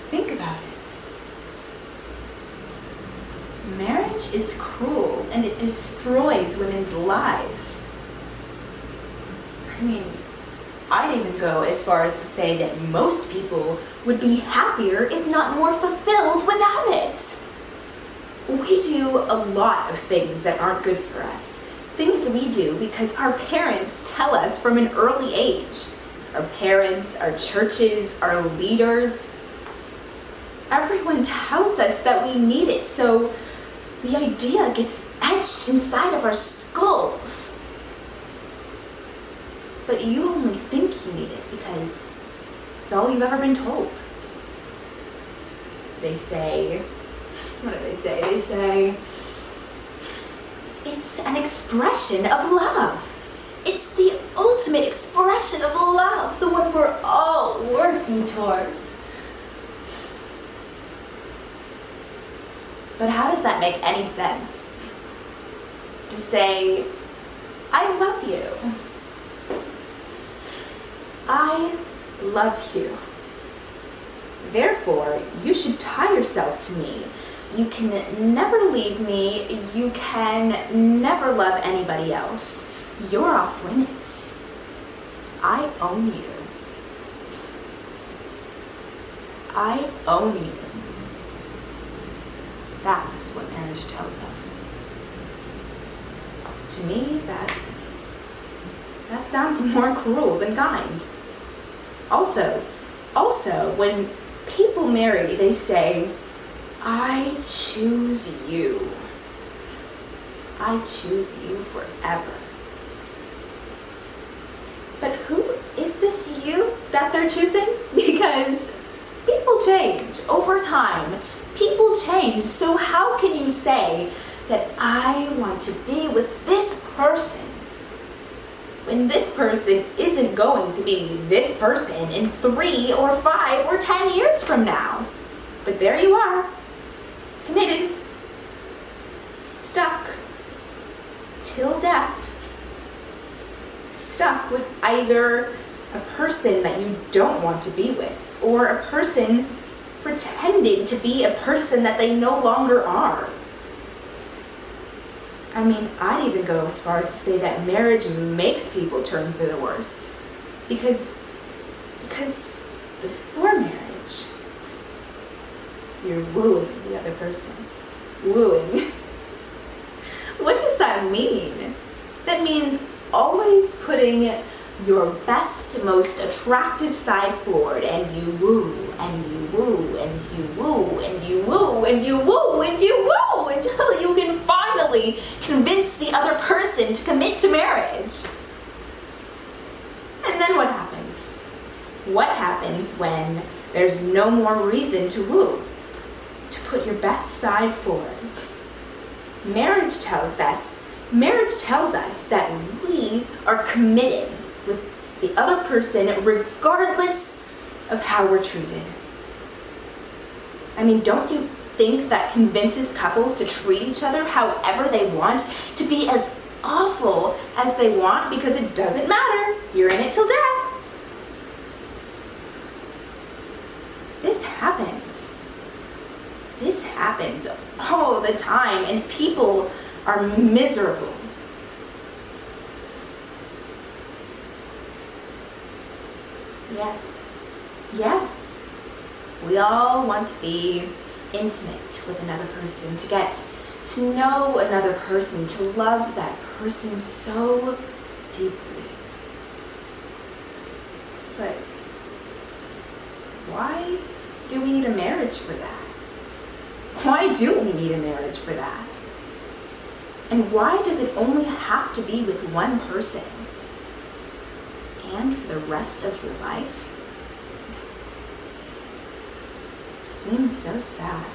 Think about it. Marriage is cruel and it destroys women's lives. I mean, I'd even go as far as to say that most people would be happier, if not more fulfilled, without it. We do a lot of things that aren't good for us. Things we do because our parents tell us from an early age. Our parents, our churches, our leaders. Everyone tells us that we need it, so the idea gets etched inside of our skulls. But you only think you need it because it's all you've ever been told. They say, what do they say? They say, it's an expression of love. It's the ultimate expression of love, the one we're all working towards. But how does that make any sense? To say, I love you. I love you. Therefore, you should tie yourself to me. You can never leave me. You can never love anybody else. You're off limits. I own you. I own you. That's what marriage tells us. To me, that sounds more cruel than kind. Also, when people marry, they say, I choose you. I choose you forever. But who is this you that they're choosing? Because people change over time. People change, so how can you say that I want to be with this person when this person isn't going to be this person in 3 or 5 or 10 years from now? But there you are, committed, stuck till death, stuck with either a person that you don't want to be with or a person pretending to be a person that they no longer are. I mean, I'd even go as far as to say that marriage makes people turn for the worst. Because before marriage, you're wooing the other person. Wooing. What does that mean? That means always putting your best, most attractive side forward, and you woo, and you woo, and you woo, and you woo, and you woo, and you woo, until you can finally convince the other person to commit to marriage. And then what happens? What happens when there's no more reason to woo, to put your best side forward? Marriage tells us that we are committed with the other person regardless of how we're treated. I mean, don't you think that convinces couples to treat each other however they want, to be as awful as they want, because it doesn't matter, you're in it till death? This happens. This happens all the time, and people are miserable. Yes, we all want to be intimate with another person, to get to know another person, to love that person so deeply. But why do we need a marriage for that? Why do we need a marriage for that? And why does it only have to be with one person? And for the rest of your life? Seems so sad.